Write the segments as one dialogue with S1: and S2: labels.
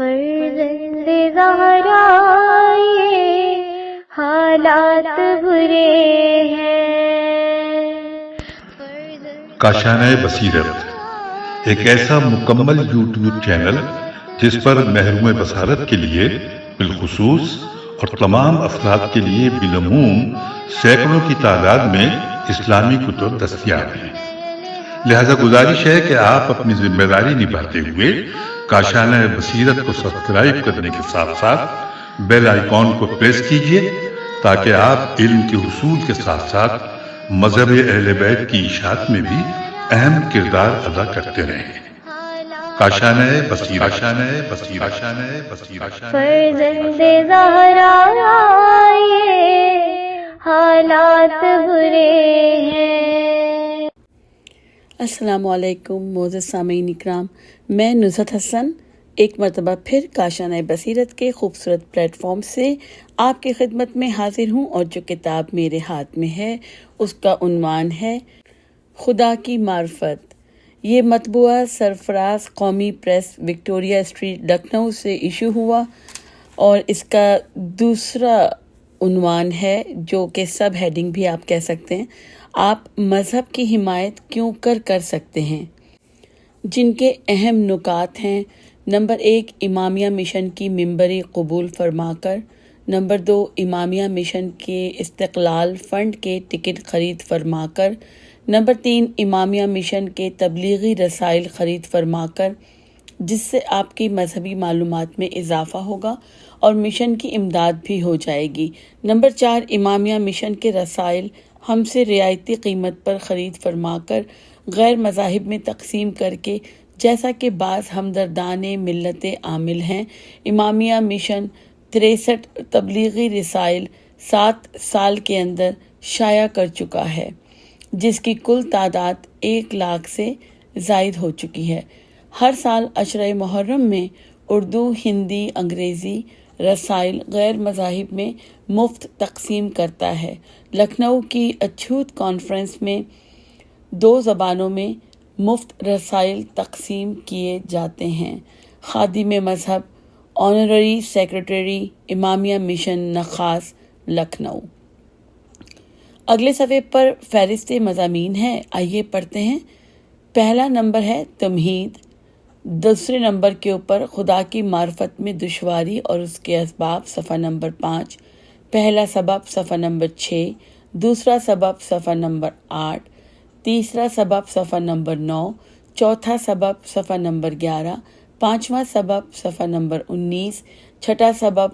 S1: فرزند زہرا یہ حالات برے ہیں۔
S2: کاشانۂ بصیرت ایک ایسا مکمل یوٹیوب چینل جس پر محروم بصارت کے لیے بالخصوص اور تمام افراد کے لیے بالعموم سینکڑوں کی تعداد میں اسلامی کتب دستیاب ہیں۔ لہذا گزارش ہے کہ آپ اپنی ذمہ داری نبھاتے ہوئے کاشانۂ بصیرت کو سبسکرائب کرنے کے ساتھ ساتھ بیل آئیکن کو پریس کیجیے تاکہ آپ علم کے حصول کے ساتھ ساتھ مذہب اہل بیت کی اشاعت میں بھی اہم کردار ادا کرتے رہیں۔ کاشانۂ بصیرت، کاشانۂ بصیرت، کاشانۂ بصیرت۔
S1: فرزند زہرا یہ حالات برے ہیں۔
S3: السلام علیکم معزز سامعین اکرام، میں نصرت حسن ایک مرتبہ پھر کاشانۂ بصیرت کے خوبصورت پلیٹ فارم سے آپ کی خدمت میں حاضر ہوں، اور جو کتاب میرے ہاتھ میں ہے اس کا عنوان ہے خدا کی معرفت۔ یہ مطبوعہ سرفراز قومی پریس وکٹوریہ اسٹریٹ لکھنؤ سے ایشو ہوا، اور اس کا دوسرا عنوان ہے جو کہ سب ہیڈنگ بھی آپ کہہ سکتے ہیں، آپ مذہب کی حمایت کیوں کر سکتے ہیں، جن کے اہم نکات ہیں: نمبر 1، امامیہ مشن کی ممبری قبول فرما کر۔ نمبر 2، امامیہ مشن کے استقلال فنڈ کے ٹکٹ خرید فرما کر۔ نمبر 3، امامیہ مشن کے تبلیغی رسائل خرید فرما کر، جس سے آپ کی مذہبی معلومات میں اضافہ ہوگا اور مشن کی امداد بھی ہو جائے گی۔ نمبر 4، امامیہ مشن کے رسائل ہم سے رعایتی قیمت پر خرید فرما کر غیر مذاہب میں تقسیم کر کے، جیسا کہ بعض ہمدردان ملت عامل ہیں۔ امامیہ مشن 63 تبلیغی رسائل 7 سال کے اندر شائع کر چکا ہے، جس کی کل تعداد 1 لاکھ سے زائد ہو چکی ہے۔ ہر سال عشرۂ محرم میں اردو، ہندی، انگریزی رسائل غیر مذاہب میں مفت تقسیم کرتا ہے۔ لکھنؤ کی اچھوت کانفرنس میں 2 زبانوں میں مفت رسائل تقسیم کیے جاتے ہیں۔ خادم مذہب، honorary secretary, امامیہ mission Nakhas, Lucknow. اگلے صفحے پر فہرست مضامین ہے، آئیے پڑھتے ہیں۔ پہلا نمبر ہے تمہید۔ دوسرے نمبر کے اوپر خدا کی معرفت میں دشواری اور اس کے اسباب، صفحہ نمبر 5۔ پہلا سبب، صفحہ نمبر 6۔ دوسرا سبب، صفحہ نمبر 8۔ تیسرا سبب، صفحہ نمبر 9۔ چوتھا سبب، صفحہ نمبر 11۔ پانچواں سبب، صفحہ نمبر 19۔ چھٹا سبب،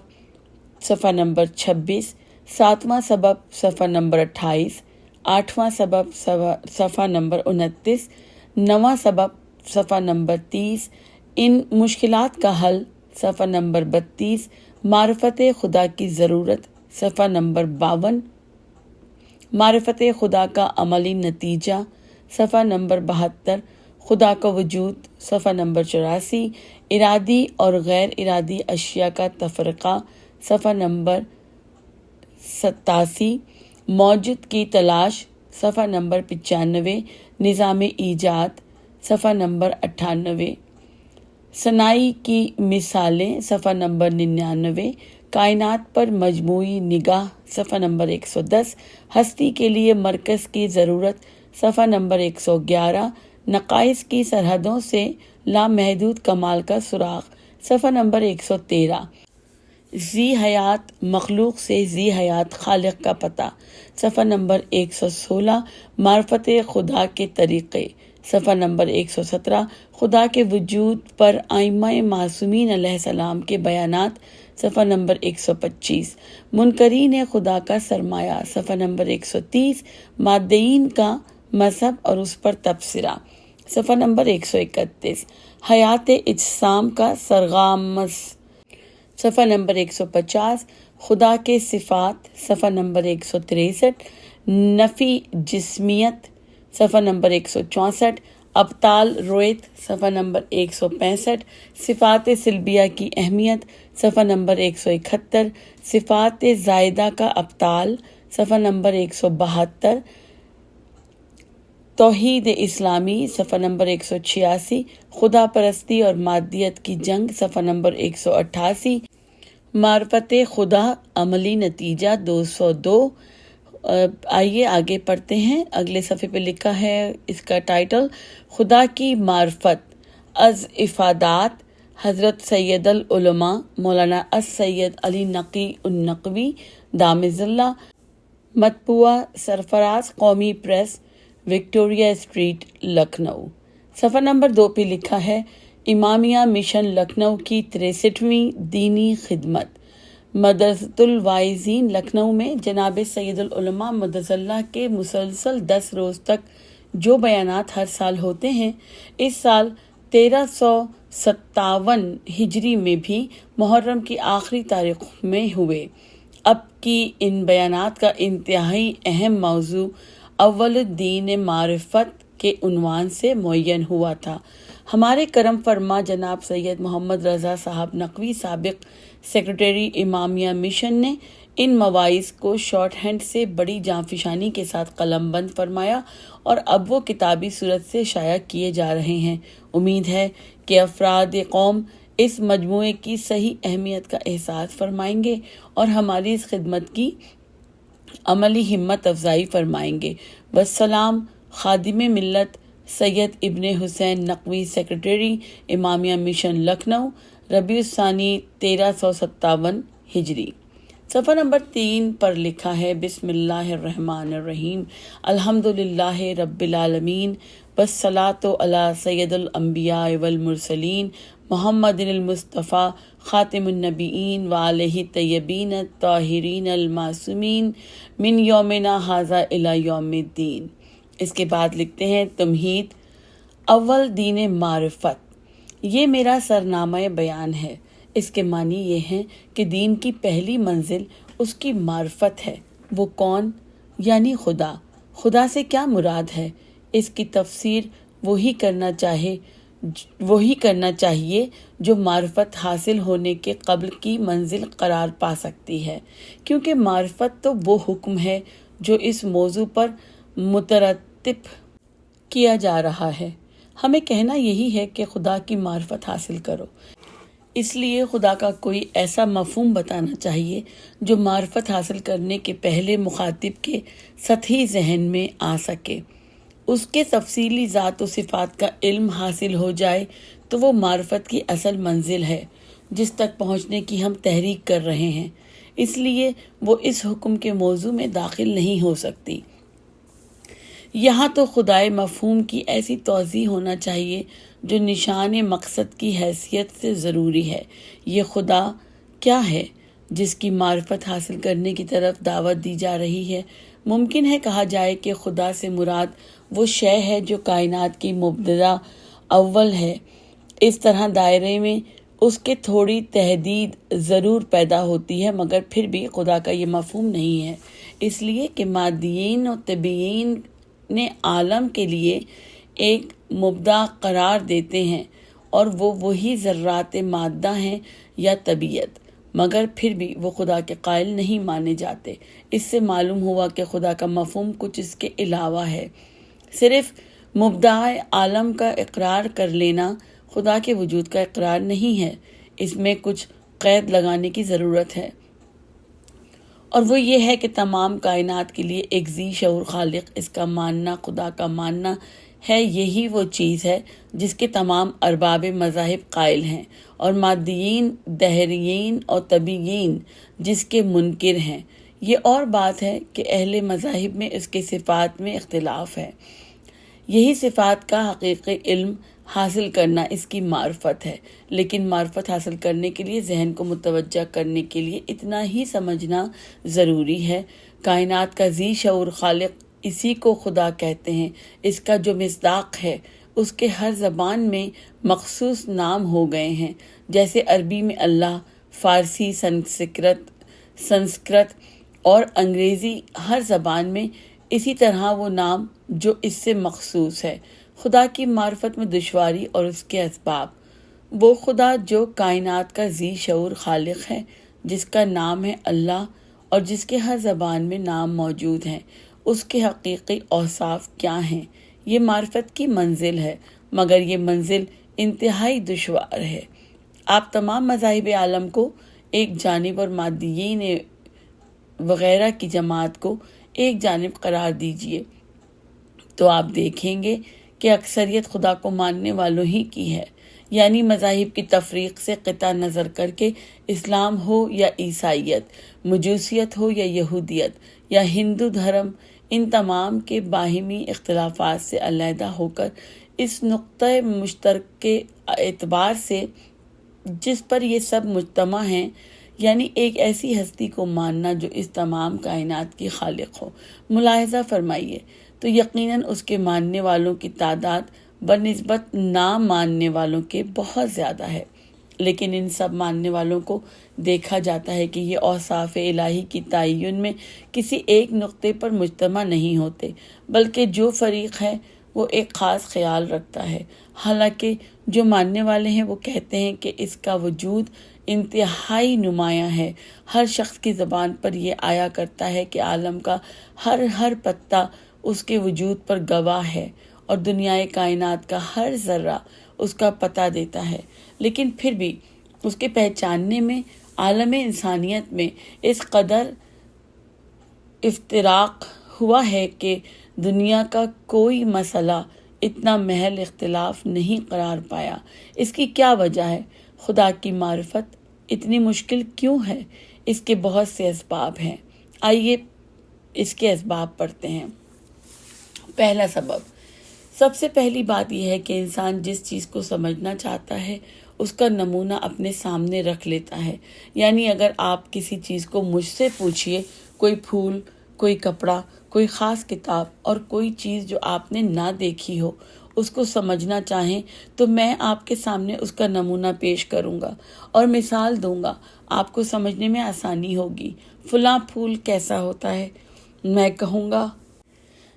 S3: صفحہ نمبر 26۔ ساتواں سبب، صفحہ نمبر 28۔ آٹھواں سبب، صفحہ نمبر 29۔ نواں سبب، صفحہ نمبر 30۔ ان مشکلات کا حل، صفحہ نمبر 32۔ معرفت خدا کی ضرورت، صفحہ نمبر 52۔ معرفت خدا کا عملی نتیجہ، صفحہ نمبر 72۔ خدا کا وجود، صفحہ نمبر 84۔ ارادی اور غیر ارادی اشیاء کا تفرقہ، صفحہ نمبر 87۔ موجود کی تلاش، صفحہ نمبر 95۔ نظام ایجاد، صفحہ نمبر 98۔ صناعی کی مثالیں، صفحہ نمبر 99۔ کائنات پر مجموعی نگاہ، صفحہ نمبر 110۔ ہستی کے لیے مرکز کی ضرورت، صفحہ نمبر 111۔ نقائص کی سرحدوں سے لامحدود کمال کا سراغ، صفحہ نمبر 113۔ ذی حیات مخلوق سے ذی حیات خالق کا پتہ، صفحہ نمبر 116۔ معرفت خدا کے طریقے، صفحہ نمبر 117۔ خدا کے وجود پر ائمہ معصومین علیہ السلام کے بیانات، صفحہ نمبر 125۔ منکرین خدا کا سرمایہ، صفحہ نمبر 130۔ مادیین کا مذہب اور اس پر تبصرہ، صفحہ نمبر 131۔ حیات اجسام کا سرغامز، صفحہ نمبر 150۔ خدا کے صفات، صفحہ نمبر 163۔ نفی جسمیت، صفحہ نمبر 164۔ ابطال رویت، صفحہ نمبر 165۔ صفات سلبیہ کی اہمیت، صفحہ نمبر 171۔ صفات زائدہ کا ابطال، صفحہ نمبر 172۔ توحید اسلامی صفحہ نمبر 186، خدا پرستی اور مادیت کی جنگ صفحہ نمبر 188، معرفت خدا عملی نتیجہ 202۔ آئیے آگے پڑھتے ہیں۔ اگلے صفحے پہ لکھا ہے اس کا ٹائٹل، خدا کی معرفت از افادات حضرت سید العلماء مولانا السید علی نقی النقوی دامز اللہ، مطبوعہ سرفراز قومی پریس، وکٹوریہ اسٹریٹ، لکھنؤ۔ صفحہ نمبر 2 پہ لکھا ہے، امامیہ مشن لکھنؤ کی 63ویں دینی خدمت۔ مدرسۃ الواعظین لکھنؤ میں جناب سید العلماء مدث اللہ کے مسلسل 10 روز تک جو بیانات ہر سال ہوتے ہیں، اس سال 1357 ہجری میں بھی محرم کی آخری تاریخ میں ہوئے۔ اب کی ان بیانات کا انتہائی اہم موضوع اول الدین معرفت کے عنوان سے معین ہوا تھا۔ ہمارے کرم فرما جناب سید محمد رضا صاحب نقوی، سابق سیکرٹری امامیہ مشن، نے ان مواعظ کو شارٹ ہینڈ سے بڑی جانفشانی کے ساتھ قلم بند فرمایا اور اب وہ کتابی صورت سے شائع کیے جا رہے ہیں۔ امید ہے کہ افراد قوم اس مجموعے کی صحیح اہمیت کا احساس فرمائیں گے اور ہماری اس خدمت کی عملی ہمت افزائی فرمائیں گے۔ والسلام، خادم ملت سید ابن حسین نقوی، سیکرٹری امامیہ مشن لکھنؤ، ربیع الثانی 1357 ہجری۔ صفحہ نمبر 3 پر لکھا ہے، بسم اللہ الرحمن الرحیم، الحمدللہ رب العالمین، والصلاۃ علی سید الانبیاء والمرسلین محمد المصطفیٰ خاتم النبیین وآلہ الطیبین الطاہرین المعصومین من یومنا ھذا الی یوم الدین۔ اس کے بعد لکھتے ہیں، تمہید، اول دین معرفت، یہ میرا سرنامہ بیان ہے۔ اس کے معنی یہ ہیں کہ دین کی پہلی منزل اس کی معرفت ہے۔ وہ کون؟ یعنی خدا۔ خدا سے کیا مراد ہے؟ اس کی تفسیر وہی کرنا چاہیے جو معرفت حاصل ہونے کے قبل کی منزل قرار پا سکتی ہے، کیونکہ معرفت تو وہ حکم ہے جو اس موضوع پر مترتب کیا جا رہا ہے۔ ہمیں کہنا یہی ہے کہ خدا کی معرفت حاصل کرو۔ اس لیے خدا کا کوئی ایسا مفہوم بتانا چاہیے جو معرفت حاصل کرنے کے پہلے مخاطب کے سطحی ذہن میں آ سکے۔ اس کے تفصیلی ذات و صفات کا علم حاصل ہو جائے تو وہ معرفت کی اصل منزل ہے جس تک پہنچنے کی ہم تحریک کر رہے ہیں۔ اس لیے وہ اس حکم کے موضوع میں داخل نہیں ہو سکتی۔ یہاں تو خدائے مفہوم کی ایسی توضیح ہونا چاہیے جو نشان مقصد کی حیثیت سے ضروری ہے۔ یہ خدا کیا ہے جس کی معرفت حاصل کرنے کی طرف دعوت دی جا رہی ہے؟ ممکن ہے کہا جائے کہ خدا سے مراد وہ شے ہے جو کائنات کی مبتدا اول ہے۔ اس طرح دائرے میں اس کے تھوڑی تحدید ضرور پیدا ہوتی ہے، مگر پھر بھی خدا کا یہ مفہوم نہیں ہے، اس لیے کہ مادیین و طبیعین نے عالم کے لیے ایک مبدا قرار دیتے ہیں اور وہ وہی ذرات مادہ ہیں یا طبیعت، مگر پھر بھی وہ خدا کے قائل نہیں مانے جاتے۔ اس سے معلوم ہوا کہ خدا کا مفہوم کچھ اس کے علاوہ ہے۔ صرف مبدع عالم کا اقرار کر لینا خدا کے وجود کا اقرار نہیں ہے، اس میں کچھ قید لگانے کی ضرورت ہے، اور وہ یہ ہے کہ تمام کائنات کے لیے ایک ذی شعور خالق، اس کا ماننا، خدا کا ماننا ہے، یہی وہ چیز ہے جس کے تمام ارباب مذاہب قائل ہیں، اور مادیین، دہریین اور طبیعین جس کے منکر ہیں۔ یہ اور بات ہے کہ اہل مذاہب میں اس کے صفات میں اختلاف ہے۔ یہی صفات کا حقیقی علم حاصل کرنا اس کی معرفت ہے، لیکن معرفت حاصل کرنے کے لیے ذہن کو متوجہ کرنے کے لیے اتنا ہی سمجھنا ضروری ہے، کائنات کا ذی شعور خالق اسی کو خدا کہتے ہیں۔ اس کا جو مصداق ہے اس کے ہر زبان میں مخصوص نام ہو گئے ہیں، جیسے عربی میں اللہ، فارسی، سنسکرت اور انگریزی، ہر زبان میں اسی طرح وہ نام جو اس سے مخصوص ہے۔ خدا کی معرفت میں دشواری اور اس کے اسباب۔ وہ خدا جو کائنات کا ذی شعور خالق ہے، جس کا نام ہے اللہ اور جس کے ہر زبان میں نام موجود ہیں، اس کے حقیقی اوصاف کیا ہیں؟ یہ معرفت کی منزل ہے، مگر یہ منزل انتہائی دشوار ہے۔ آپ تمام مذاہب عالم کو ایک جانب اور مادیین وغیرہ کی جماعت کو ایک جانب قرار دیجئے تو آپ دیکھیں گے کہ اکثریت خدا کو ماننے والوں ہی کی ہے، یعنی مذاہب کی تفریق سے قطع نظر کر کے اسلام ہو یا عیسائیت، مجوسیت ہو یا یہودیت یا ہندو دھرم، ان تمام کے باہمی اختلافات سے علیحدہ ہو کر اس نقطۂ مشترک کے اعتبار سے جس پر یہ سب مجتمع ہیں، یعنی ایک ایسی ہستی کو ماننا جو اس تمام کائنات کی خالق ہو، ملاحظہ فرمائیے، تو یقیناً اس کے ماننے والوں کی تعداد بنسبت نہ ماننے والوں کے بہت زیادہ ہے۔ لیکن ان سب ماننے والوں کو دیکھا جاتا ہے کہ یہ اوصاف الہی کی تعین میں کسی ایک نقطے پر مجتمع نہیں ہوتے، بلکہ جو فریق ہے وہ ایک خاص خیال رکھتا ہے، حالانکہ جو ماننے والے ہیں وہ کہتے ہیں کہ اس کا وجود انتہائی نمایاں ہے۔ ہر شخص کی زبان پر یہ آیا کرتا ہے کہ عالم کا ہر پتہ اس کے وجود پر گواہ ہے اور دنیائے کائنات کا ہر ذرہ اس کا پتہ دیتا ہے، لیکن پھر بھی اس کے پہچاننے میں عالم انسانیت میں اس قدر افتراق ہوا ہے کہ دنیا کا کوئی مسئلہ اتنا محض اختلاف نہیں قرار پایا۔ اس کی کیا وجہ ہے؟ خدا کی معرفت اتنی مشکل کیوں ہے؟ اس کے بہت سے اسباب ہیں۔ آئیے اس کے اسباب پڑھتے ہیں۔ پہلا سبب، سب سے پہلی بات یہ ہے کہ انسان جس چیز کو سمجھنا چاہتا ہے اس کا نمونہ اپنے سامنے رکھ لیتا ہے۔ یعنی اگر آپ کسی چیز کو مجھ سے پوچھئے، کوئی پھول، کوئی کپڑا، کوئی خاص کتاب اور کوئی چیز جو آپ نے نہ دیکھی ہو، اس کو سمجھنا چاہیں تو میں آپ کے سامنے اس کا نمونہ پیش کروں گا اور مثال دوں گا، آپ کو سمجھنے میں آسانی ہوگی۔ فلاں پھول کیسا ہوتا ہے؟ میں کہوں گا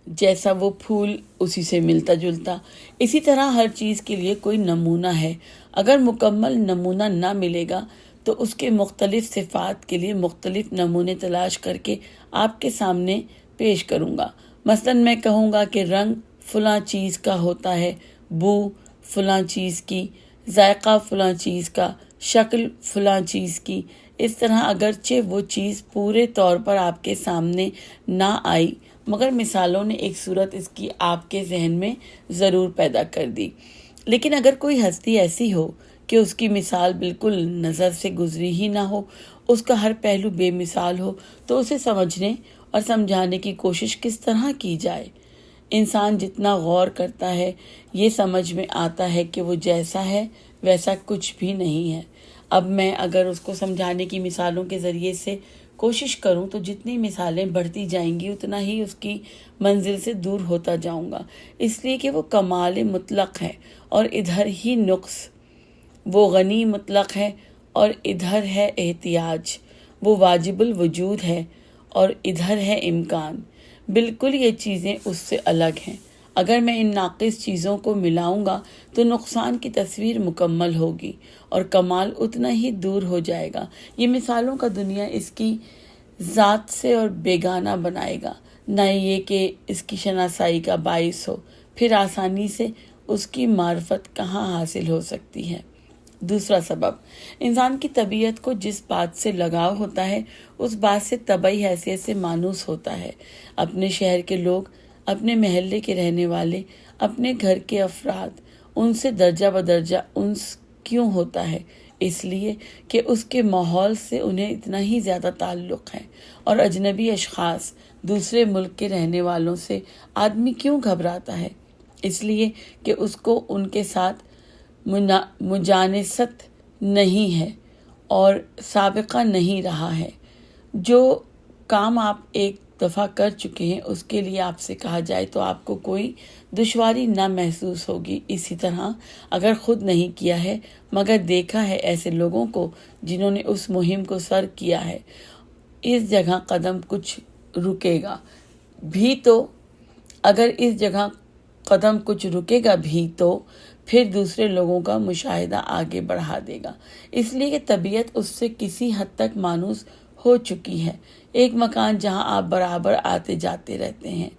S3: جیسا وہ پھول اسی سے ملتا جلتا۔ اسی طرح ہر چیز کے لیے کوئی نمونہ ہے۔ اگر مکمل نمونہ نہ ملے گا تو اس کے مختلف صفات کے لیے مختلف نمونے تلاش کر کے آپ کے سامنے پیش کروں گا۔ مثلا میں کہوں گا کہ رنگ فلاں چیز کا ہوتا ہے، بو فلاں چیز کی، ذائقہ فلاں چیز کا، شکل فلاں چیز کی۔ اس طرح اگرچہ وہ چیز پورے طور پر آپ کے سامنے نہ آئی، مگر مثالوں نے ایک صورت اس کی آپ کے ذہن میں ضرور پیدا کر دی۔ لیکن اگر کوئی ہستی ایسی ہو کہ اس کی مثال بالکل نظر سے گزری ہی نہ ہو، اس کا ہر پہلو بے مثال ہو، تو اسے سمجھنے اور سمجھانے کی کوشش کس طرح کی جائے؟ انسان جتنا غور کرتا ہے یہ سمجھ میں آتا ہے کہ وہ جیسا ہے ویسا کچھ بھی نہیں ہے۔ اب میں اگر اس کو سمجھانے کی مثالوں کے ذریعے سے کوشش کروں تو جتنی مثالیں بڑھتی جائیں گی اتنا ہی اس کی منزل سے دور ہوتا جاؤں گا، اس لیے کہ وہ کمال مطلق ہے اور ادھر ہی نقص، وہ غنی مطلق ہے اور ادھر ہے احتیاج، وہ واجب الوجود ہے اور ادھر ہے امکان۔ بالکل یہ چیزیں اس سے الگ ہیں۔ اگر میں ان ناقص چیزوں کو ملاؤں گا تو نقصان کی تصویر مکمل ہوگی اور کمال اتنا ہی دور ہو جائے گا۔ یہ مثالوں کا دنیا اس کی ذات سے اور بیگانہ بنائے گا، نہ یہ کہ اس کی شناسائی کا باعث ہو، پھر آسانی سے اس کی معرفت کہاں حاصل ہو سکتی ہے۔ دوسرا سبب، انسان کی طبیعت کو جس بات سے لگاؤ ہوتا ہے اس بات سے طبعی حیثیت سے مانوس ہوتا ہے۔ اپنے شہر کے لوگ، اپنے محلے کے رہنے والے، اپنے گھر کے افراد، ان سے درجہ بدرجہ انس کیوں ہوتا ہے؟ اس لیے کہ اس کے ماحول سے انہیں اتنا ہی زیادہ تعلق ہے۔ اور اجنبی اشخاص، دوسرے ملک کے رہنے والوں سے آدمی کیوں گھبراتا ہے؟ اس لیے کہ اس کو ان کے ساتھ مجانست نہیں ہے اور سابقہ نہیں رہا ہے۔ جو کام آپ ایک دفعہ کر چکے ہیں اس کے لیے آپ سے کہا جائے تو آپ کو کوئی دشواری نہ محسوس ہوگی۔ اسی طرح اگر خود نہیں کیا ہے مگر دیکھا ہے ایسے لوگوں کو جنہوں نے اس مہم کو سر کیا ہے، اس جگہ قدم کچھ رکے گا بھی تو، اگر اس جگہ قدم کچھ رکے گا بھی تو پھر دوسرے لوگوں کا مشاہدہ آگے بڑھا دے گا۔ اس لیے کہ طبیعت اس سے کسی حد تک مانوس ہو چکی ہے۔ ایک مکان جہاں آپ برابر آتے جاتے رہتے ہیں،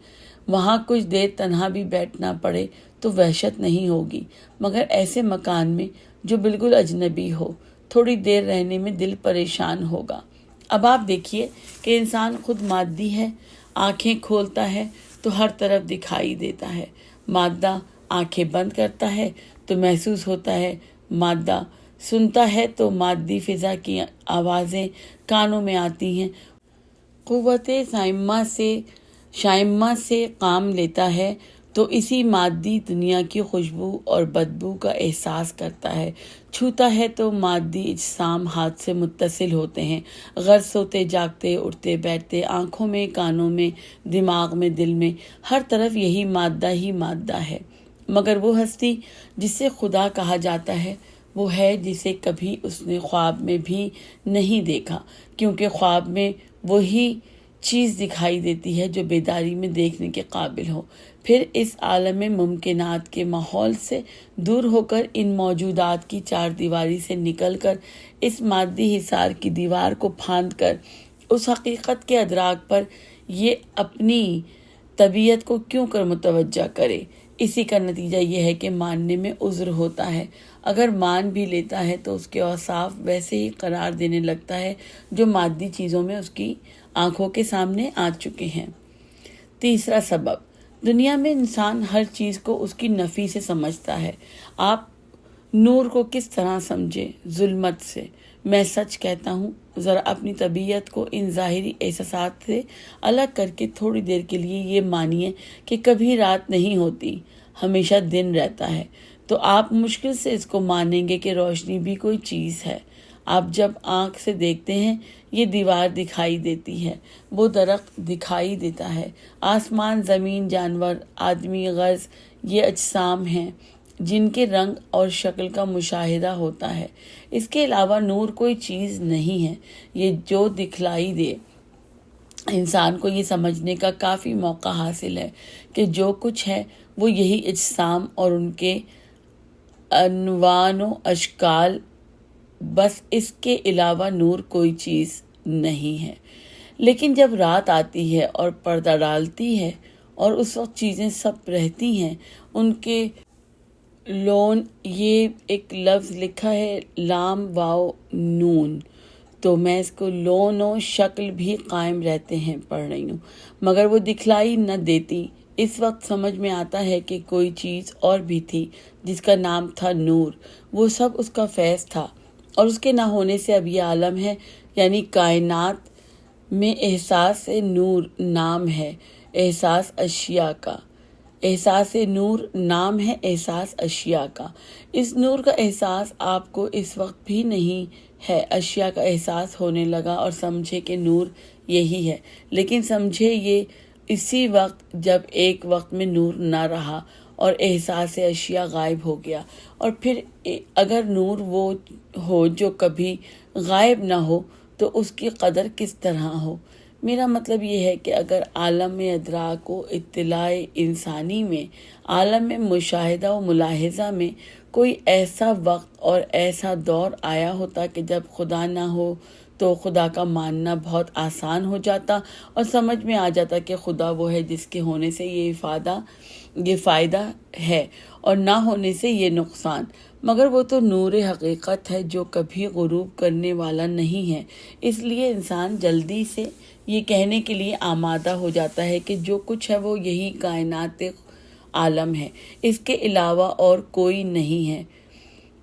S3: وہاں کچھ دیر تنہا بھی بیٹھنا پڑے تو وحشت نہیں ہوگی، مگر ایسے مکان میں جو بالکل اجنبی ہو تھوڑی دیر رہنے میں دل پریشان ہوگا۔ اب آپ دیکھیے کہ انسان خود مادی ہے، آنکھیں کھولتا ہے تو ہر طرف دکھائی دیتا ہے، مادہ آنکھیں بند کرتا ہے تو محسوس ہوتا ہے، مادہ سنتا ہے تو مادی فضا کی آوازیں کانوں میں آتی ہیں، قوت شائمہ سے کام لیتا ہے تو اسی مادی دنیا کی خوشبو اور بدبو کا احساس کرتا ہے، چھوتا ہے تو مادی اجسام ہاتھ سے متصل ہوتے ہیں، غرض سوتے جاگتے اٹھتے بیٹھتے آنکھوں میں، کانوں میں، دماغ میں، دل میں، ہر طرف یہی مادہ ہے۔ مگر وہ ہستی جسے خدا کہا جاتا ہے وہ ہے جسے کبھی اس نے خواب میں بھی نہیں دیکھا، کیونکہ خواب میں وہی چیز دکھائی دیتی ہے جو بیداری میں دیکھنے کے قابل ہو۔ پھر اس عالم ممکنات کے ماحول سے دور ہو کر، ان موجودات کی چار دیواری سے نکل کر، اس مادی حصار کی دیوار کو پھاند کر اس حقیقت کے ادراک پر یہ اپنی طبیعت کو کیوں کر متوجہ کرے۔ اسی کا نتیجہ یہ ہے کہ ماننے میں عذر ہوتا ہے، اگر مان بھی لیتا ہے تو اس کے اوصاف ویسے ہی قرار دینے لگتا ہے جو مادی چیزوں میں اس کی آنکھوں کے سامنے آ چکے ہیں۔ تیسرا سبب، دنیا میں انسان ہر چیز کو اس کی نفی سے سمجھتا ہے۔ آپ نور کو کس طرح سمجھے؟ ظلمت سے۔ میں سچ کہتا ہوں، ذرا اپنی طبیعت کو ان ظاہری احساسات سے الگ کر کے تھوڑی دیر کے لیے یہ مانیے کہ کبھی رات نہیں ہوتی، ہمیشہ دن رہتا ہے، تو آپ مشکل سے اس کو مانیں گے کہ روشنی بھی کوئی چیز ہے۔ آپ جب آنکھ سے دیکھتے ہیں، یہ دیوار دکھائی دیتی ہے، وہ درخت دکھائی دیتا ہے، آسمان، زمین، جانور، آدمی، غرض یہ اجسام ہیں جن کے رنگ اور شکل کا مشاہدہ ہوتا ہے۔ اس کے علاوہ نور کوئی چیز نہیں ہے۔ یہ جو دکھلائی دے، انسان کو یہ سمجھنے کا کافی موقع حاصل ہے کہ جو کچھ ہے وہ یہی اجسام اور ان کے انوان و اشکال، بس اس کے علاوہ نور کوئی چیز نہیں ہے۔ لیکن جب رات آتی ہے اور پردہ ڈالتی ہے اور اس وقت چیزیں سب رہتی ہیں، ان کے لون، یہ ایک لفظ لکھا ہے لام واو نون، تو میں اس کو لون و شکل بھی قائم رہتے ہیں پڑھ رہی ہوں، مگر وہ دکھلائی نہ دیتی۔ اس وقت سمجھ میں آتا ہے کہ کوئی چیز اور بھی تھی جس کا نام تھا نور، وہ سب اس کا فیض تھا، اور اس کے نہ ہونے سے اب یہ عالم ہے، یعنی کائنات میں احساس نور نام ہے احساس اشیاء کا۔ احساس نور نام ہے احساس اشیاء کا۔ اس نور کا احساس آپ کو اس وقت بھی نہیں ہے، اشیاء کا احساس ہونے لگا اور سمجھے کہ نور یہی ہے، لیکن سمجھے یہ اسی وقت جب ایک وقت میں نور نہ رہا اور احساس اشیاء غائب ہو گیا۔ اور پھر اگر نور وہ ہو جو کبھی غائب نہ ہو تو اس کی قدر کس طرح ہو؟ میرا مطلب یہ ہے کہ اگر عالم ادراک و اطلاع انسانی میں، عالم مشاہدہ و ملاحظہ میں کوئی ایسا وقت اور ایسا دور آیا ہوتا کہ جب خدا نہ ہو تو خدا کا ماننا بہت آسان ہو جاتا اور سمجھ میں آ جاتا کہ خدا وہ ہے جس کے ہونے سے یہ فائدہ ہے اور نہ ہونے سے یہ نقصان۔ مگر وہ تو نور حقیقت ہے جو کبھی غروب کرنے والا نہیں ہے، اس لیے انسان جلدی سے یہ کہنے کے لیے آمادہ ہو جاتا ہے کہ جو کچھ ہے وہ یہی کائنات عالم ہے، اس کے علاوہ اور کوئی نہیں ہے۔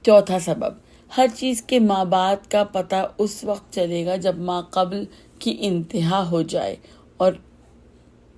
S3: چوتھا سبب، ہر چیز کے ما بعد کا پتہ اس وقت چلے گا جب ما قبل کی انتہا ہو جائے، اور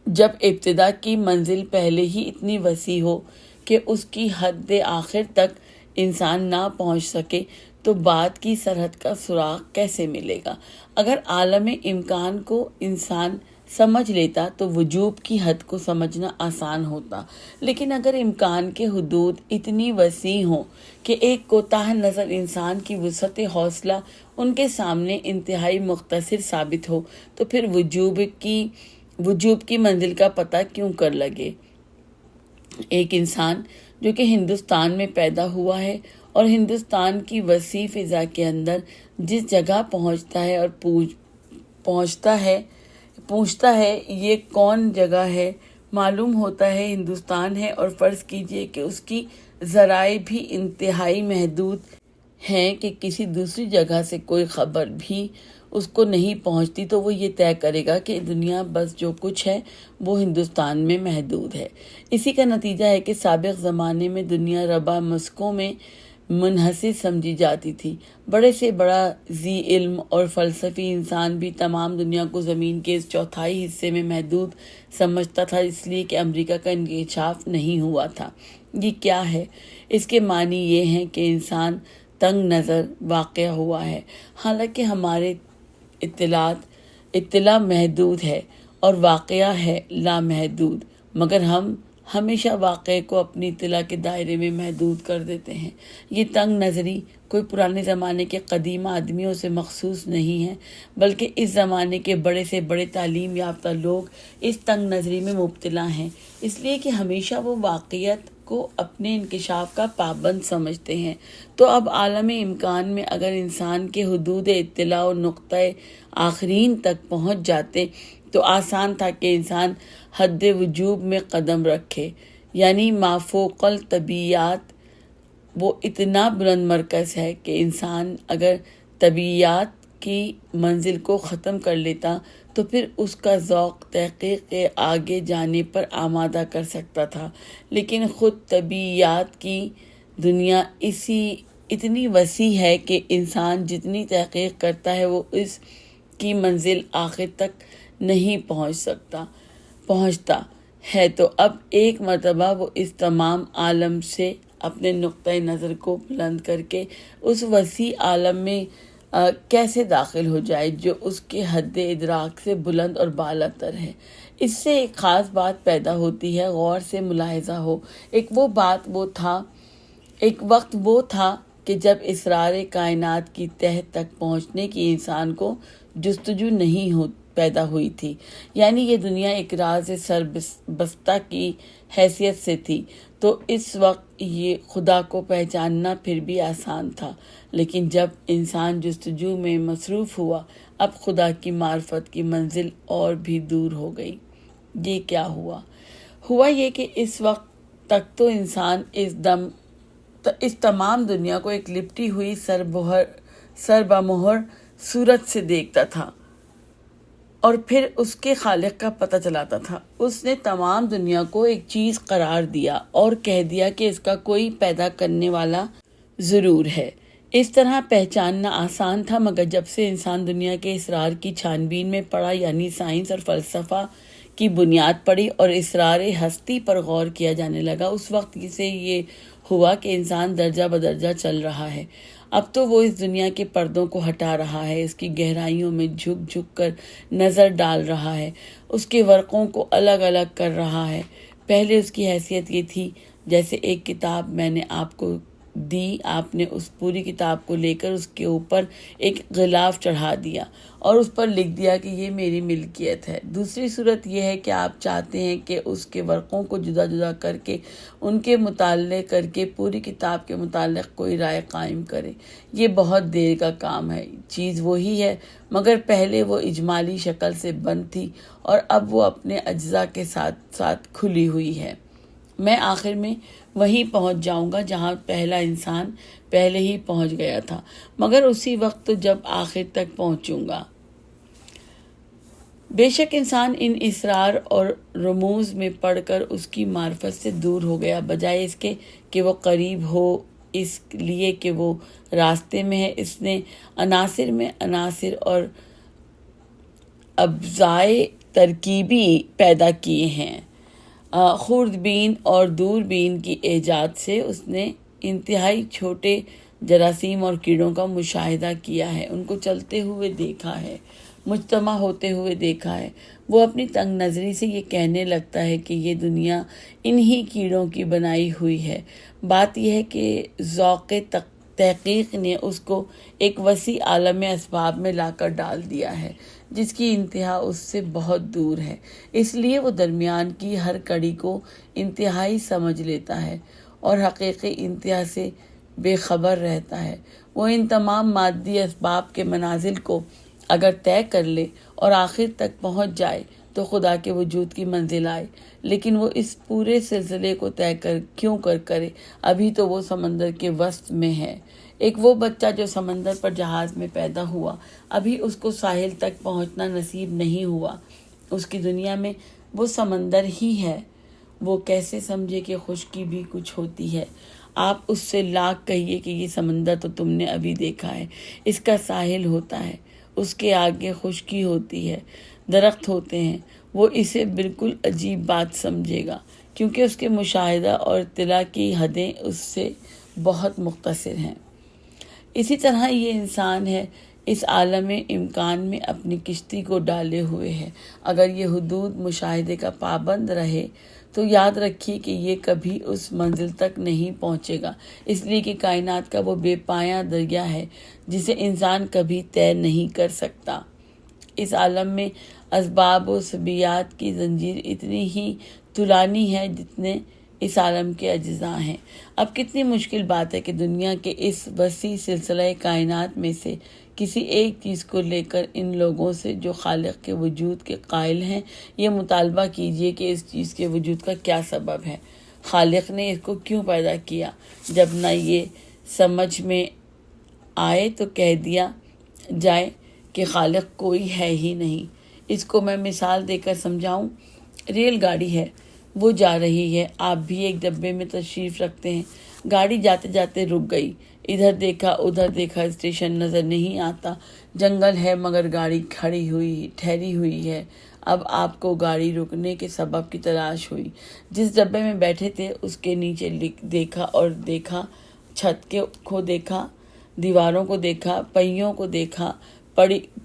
S3: جب ابتدا کی منزل پہلے ہی اتنی وسیع ہو کہ اس کی حد آخر تک انسان نہ پہنچ سکے تو بعد کی سرحد کا سراغ کیسے ملے گا؟ اگر عالم امکان کو انسان سمجھ لیتا تو وجوب کی حد کو سمجھنا آسان ہوتا، لیکن اگر امکان کے حدود اتنی وسیع ہوں کہ ایک کوتاہ نظر انسان کی وسعت حوصلہ ان کے سامنے انتہائی مختصر ثابت ہو تو پھر وجوب کی منزل کا پتہ کیوں کر لگے؟ ایک انسان جو کہ ہندوستان میں پیدا ہوا ہے اور ہندوستان کی وسیع فضا کے اندر جس جگہ پہنچتا ہے اور پوچھتا ہے یہ کون جگہ ہے، معلوم ہوتا ہے ہندوستان ہے، اور فرض کیجئے کہ اس کی ذرائع بھی انتہائی محدود ہیں کہ کسی دوسری جگہ سے کوئی خبر بھی اس کو نہیں پہنچتی، تو وہ یہ طے کرے گا کہ دنیا بس جو کچھ ہے وہ ہندوستان میں محدود ہے۔ اسی کا نتیجہ ہے کہ سابق زمانے میں دنیا ربع مسکوں میں منحصر سمجھی جاتی تھی۔ بڑے سے بڑا ذی علم اور فلسفی انسان بھی تمام دنیا کو زمین کے اس چوتھائی حصے میں محدود سمجھتا تھا، اس لیے کہ امریکہ کا انکشاف نہیں ہوا تھا۔ یہ کیا ہے؟ اس کے معنی یہ ہیں کہ انسان تنگ نظر واقع ہوا ہے، حالانکہ ہمارے اطلاع محدود ہے اور واقعہ ہے لامحدود، مگر ہم ہمیشہ واقعے کو اپنی اطلاع کے دائرے میں محدود کر دیتے ہیں۔ یہ تنگ نظری کوئی پرانے زمانے کے قدیم آدمیوں سے مخصوص نہیں ہے، بلکہ اس زمانے کے بڑے سے بڑے تعلیم یافتہ لوگ اس تنگ نظری میں مبتلا ہیں، اس لیے کہ ہمیشہ وہ واقعیت کو اپنے انکشاف کا پابند سمجھتے ہیں۔ تو اب عالم امکان میں اگر انسان کے حدود اطلاع و نقطۂ آخرین تک پہنچ جاتے تو آسان تھا کہ انسان حد وجوب میں قدم رکھے، یعنی مافوق الطبیعیات وہ اتنا بلند مرکز ہے کہ انسان اگر طبیعیات کی منزل کو ختم کر لیتا تو پھر اس کا ذوق تحقیق کے آگے جانے پر آمادہ کر سکتا تھا، لیکن خود طبیعیات کی دنیا اتنی وسیع ہے کہ انسان جتنی تحقیق کرتا ہے وہ اس کی منزل آخر تک نہیں پہنچتا ہے۔ تو اب ایک مرتبہ وہ اس تمام عالم سے اپنے نقطۂ نظر کو بلند کر کے اس وسیع عالم میں کیسے داخل ہو جائے جو اس کے حد ادراک سے بلند اور بالا تر ہے۔ اس سے ایک خاص بات پیدا ہوتی ہے، غور سے ملاحظہ ہو۔ ایک وقت وہ تھا کہ جب اسرار کائنات کی تہہ تک پہنچنے کی انسان کو جستجو نہیں پیدا ہوئی تھی، یعنی یہ دنیا ایک راز سربستہ کی حیثیت سے تھی، تو اس وقت یہ خدا کو پہچاننا پھر بھی آسان تھا۔ لیکن جب انسان جستجو میں مصروف ہوا، اب خدا کی معرفت کی منزل اور بھی دور ہو گئی۔ یہ کیا ہوا یہ کہ اس وقت تک تو انسان اس تمام دنیا کو ایک لپٹی ہوئی سربمہر صورت سے دیکھتا تھا اور پھر اس کے خالق کا پتہ چلاتا تھا۔ اس نے تمام دنیا کو ایک چیز قرار دیا اور کہہ دیا کہ اس کا کوئی پیدا کرنے والا ضرور ہے۔ اس طرح پہچاننا آسان تھا، مگر جب سے انسان دنیا کے اسرار کی چھان بین میں پڑا، یعنی سائنس اور فلسفہ کی بنیاد پڑی اور اسرار ہستی پر غور کیا جانے لگا، اس وقت سے یہ ہوا کہ انسان درجہ بدرجہ چل رہا ہے۔ اب تو وہ اس دنیا کے پردوں کو ہٹا رہا ہے، اس کی گہرائیوں میں جھک کر نظر ڈال رہا ہے، اس کے ورقوں کو الگ الگ کر رہا ہے۔ پہلے اس کی حیثیت یہ تھی جیسے ایک کتاب میں نے آپ کو دی، آپ نے اس پوری کتاب کو لے کر اس کے اوپر ایک غلاف چڑھا دیا اور اس پر لکھ دیا کہ یہ میری ملکیت ہے۔ دوسری صورت یہ ہے کہ آپ چاہتے ہیں کہ اس کے ورقوں کو جدا جدا کر کے ان کے مطالعے کر کے پوری کتاب کے متعلق کوئی رائے قائم کریں۔ یہ بہت دیر کا کام ہے۔ چیز وہی ہے، مگر پہلے وہ اجمالی شکل سے بند تھی اور اب وہ اپنے اجزاء کے ساتھ ساتھ کھلی ہوئی ہے۔ میں آخر میں وہیں پہنچ جاؤں گا جہاں پہلا انسان پہلے ہی پہنچ گیا تھا، مگر اسی وقت تو جب آخر تک پہنچوں گا۔ بے شک انسان ان اسرار اور رموز میں پڑھ کر اس کی معرفت سے دور ہو گیا، بجائے اس کے کہ وہ قریب ہو، اس لیے کہ وہ راستے میں ہے۔ اس نے عناصر میں عناصر اور اجزائے ترکیبی پیدا کیے ہیں۔ خوردبین اور دوربین کی ایجاد سے اس نے انتہائی چھوٹے جراثیم اور کیڑوں کا مشاہدہ کیا ہے، ان کو چلتے ہوئے دیکھا ہے، مجتمع ہوتے ہوئے دیکھا ہے۔ وہ اپنی تنگ نظری سے یہ کہنے لگتا ہے کہ یہ دنیا انہی کیڑوں کی بنائی ہوئی ہے۔ بات یہ ہے کہ ذوق تحقیق نے اس کو ایک وسیع عالم اسباب میں لا کر ڈال دیا ہے جس کی انتہا اس سے بہت دور ہے، اس لیے وہ درمیان کی ہر کڑی کو انتہائی سمجھ لیتا ہے اور حقیقی انتہا سے بے خبر رہتا ہے۔ وہ ان تمام مادی اسباب کے منازل کو اگر طے کر لے اور آخر تک پہنچ جائے تو خدا کے وجود کی منزل آئے، لیکن وہ اس پورے سلسلے کو طے کیوں کرے؟ ابھی تو وہ سمندر کے وسط میں ہے۔ ایک وہ بچہ جو سمندر پر جہاز میں پیدا ہوا، ابھی اس کو ساحل تک پہنچنا نصیب نہیں ہوا۔ اس کی دنیا میں وہ سمندر ہی ہے۔ وہ کیسے سمجھے کہ خشکی بھی کچھ ہوتی ہے؟ آپ اس سے لاکھ کہیے کہ یہ سمندر تو تم نے ابھی دیکھا ہے، اس کا ساحل ہوتا ہے، اس کے آگے خشکی ہوتی ہے، درخت ہوتے ہیں۔ وہ اسے بالکل عجیب بات سمجھے گا، کیونکہ اس کے مشاہدہ اور اطلاع کی حدیں اس سے بہت مختصر ہیں۔ اسی طرح یہ انسان ہے، اس عالم امکان میں اپنی کشتی کو ڈالے ہوئے ہے۔ اگر یہ حدود مشاہدے کا پابند رہے تو یاد رکھیے کہ یہ کبھی اس منزل تک نہیں پہنچے گا، اس لیے کہ کائنات کا وہ بے پایاں دریا ہے جسے انسان کبھی طے نہیں کر سکتا۔ اس عالم میں اسباب و سببیات کی زنجیر اتنی ہی طولانی ہے جتنے اس عالم کے اجزاء ہیں۔ اب کتنی مشکل بات ہے کہ دنیا کے اس وسیع سلسلہ کائنات میں سے کسی ایک چیز کو لے کر ان لوگوں سے جو خالق کے وجود کے قائل ہیں یہ مطالبہ کیجیے کہ اس چیز کے وجود کا کیا سبب ہے، خالق نے اس کو کیوں پیدا کیا۔ جب نہ یہ سمجھ میں آئے تو کہہ دیا جائے کہ خالق کوئی ہے ہی نہیں۔ اس کو میں مثال دے کر سمجھاؤں۔ ریل گاڑی ہے، وہ جا رہی ہے، آپ بھی ایک ڈبے میں تشریف رکھتے ہیں۔ گاڑی جاتے جاتے رک گئی، ادھر دیکھا ادھر دیکھا، اسٹیشن نظر نہیں آتا، جنگل ہے مگر گاڑی ٹھہری ہوئی ہے۔ اب آپ کو گاڑی رکنے کے سبب کی تلاش ہوئی۔ جس ڈبے میں بیٹھے تھے اس کے نیچے دیکھا اور دیکھا، چھت کو دیکھا، دیواروں کو دیکھا، پہیوں کو دیکھا،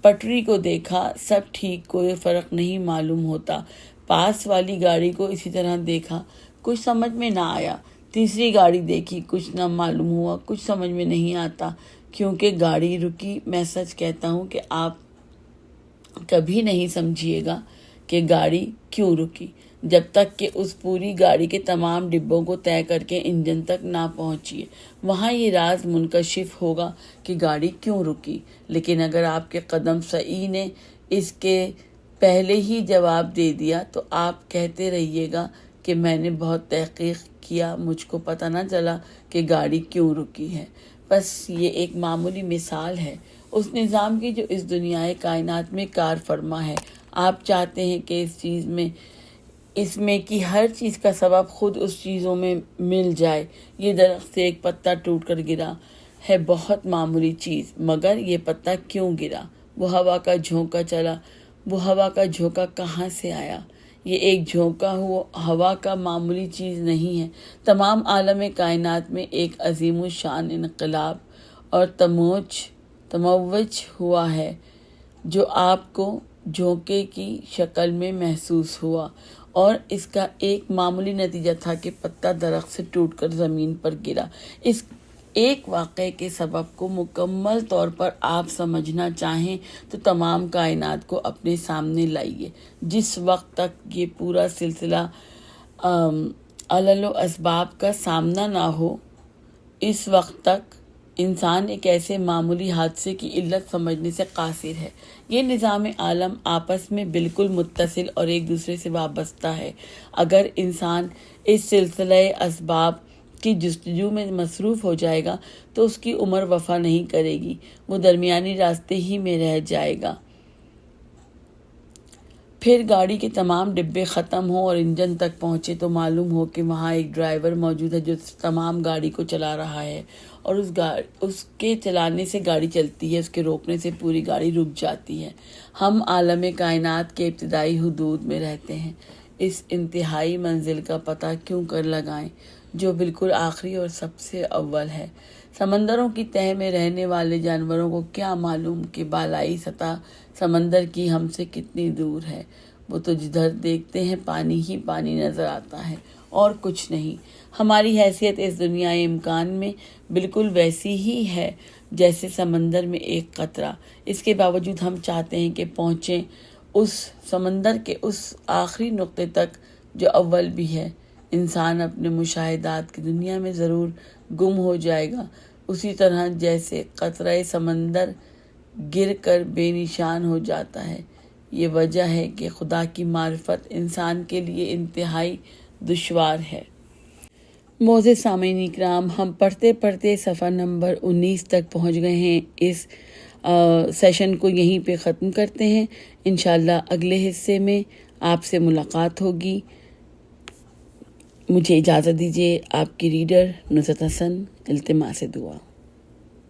S3: پٹری کو دیکھا، سب ٹھیک، کوئی فرق نہیں معلوم ہوتا۔ پاس والی گاڑی کو اسی طرح دیکھا، کچھ سمجھ میں نہ آیا۔ تیسری گاڑی دیکھی، کچھ نہ معلوم ہوا، کچھ سمجھ میں نہیں آتا، کیونکہ گاڑی رکی۔ میں سچ کہتا ہوں کہ آپ کبھی نہیں سمجھیے گا کہ گاڑی کیوں رکی جب تک کہ اس پوری گاڑی کے تمام ڈبوں کو طے کر کے انجن تک نہ پہنچیے۔ وہاں یہ راز منکشف ہوگا کہ گاڑی کیوں رکی۔ لیکن اگر آپ کے قدم صحیح نے اس کے پہلے ہی جواب دے دیا تو آپ کہتے رہیے گا کہ میں نے بہت تحقیق کیا، مجھ کو پتہ نہ چلا کہ گاڑی کیوں رکی ہے۔ بس یہ ایک معمولی مثال ہے اس نظام کی جو اس دنیائے کائنات میں کار فرما ہے۔ آپ چاہتے ہیں کہ اس میں کی ہر چیز کا سبب خود اس چیزوں میں مل جائے۔ یہ درخت سے ایک پتا ٹوٹ کر گرا ہے، بہت معمولی چیز، مگر یہ پتا کیوں گرا؟ وہ ہوا کا جھونکا چلا، وہ ہوا کا جھونکا کہاں سے آیا؟ یہ ایک جھونکا ہوا کا معمولی چیز نہیں ہے، تمام عالم کائنات میں ایک عظیم الشان انقلاب اور تموج ہوا ہے جو آپ کو جھونکے کی شکل میں محسوس ہوا، اور اس کا ایک معمولی نتیجہ تھا کہ پتا درخت سے ٹوٹ کر زمین پر گرا۔ اس ایک واقعے کے سبب کو مکمل طور پر آپ سمجھنا چاہیں تو تمام کائنات کو اپنے سامنے لائیے۔ جس وقت تک یہ پورا سلسلہ علل و اسباب کا سامنا نہ ہو، اس وقت تک انسان ایک ایسے معمولی حادثے کی علت سمجھنے سے قاصر ہے۔ یہ نظام عالم آپس میں بالکل متصل اور ایک دوسرے سے وابستہ ہے۔ اگر انسان اس سلسلہ اسباب کی جستجو میں مصروف ہو جائے گا تو اس کی عمر وفا نہیں کرے گی، وہ درمیانی راستے ہی میں رہ جائے گا۔ پھر گاڑی کے تمام ڈبے ختم ہوں اور انجن تک پہنچے تو معلوم ہو کہ وہاں ایک ڈرائیور موجود ہے جو تمام گاڑی کو چلا رہا ہے، اور اس کے چلانے سے گاڑی چلتی ہے، اس کے روکنے سے پوری گاڑی رک جاتی ہے۔ ہم عالم کائنات کے ابتدائی حدود میں رہتے ہیں، اس انتہائی منزل کا پتہ کیوں کر لگائیں جو بالکل آخری اور سب سے اول ہے۔ سمندروں کی تہہ میں رہنے والے جانوروں کو کیا معلوم کہ بالائی سطح سمندر کی ہم سے کتنی دور ہے؟ وہ تو جدھر دیکھتے ہیں پانی ہی پانی نظر آتا ہے اور کچھ نہیں۔ ہماری حیثیت اس دنیا امکان میں بالکل ویسی ہی ہے جیسے سمندر میں ایک قطرہ۔ اس کے باوجود ہم چاہتے ہیں کہ پہنچیں اس سمندر کے اس آخری نقطے تک جو اول بھی ہے۔ انسان اپنے مشاہدات کی دنیا میں ضرور گم ہو جائے گا، اسی طرح جیسے قطرہ سمندر گر کر بے نشان ہو جاتا ہے۔ یہ وجہ ہے کہ خدا کی معرفت انسان کے لیے انتہائی دشوار ہے۔ معزز سامعین اکرام، ہم پڑھتے پڑھتے صفحہ نمبر 19 تک پہنچ گئے ہیں۔ اس سیشن کو یہیں پہ ختم کرتے ہیں۔ انشاءاللہ اگلے حصے میں آپ سے ملاقات ہوگی۔ مجھے اجازت دیجیے، آپ کی ریڈر نصرت حسن، التماس دعا۔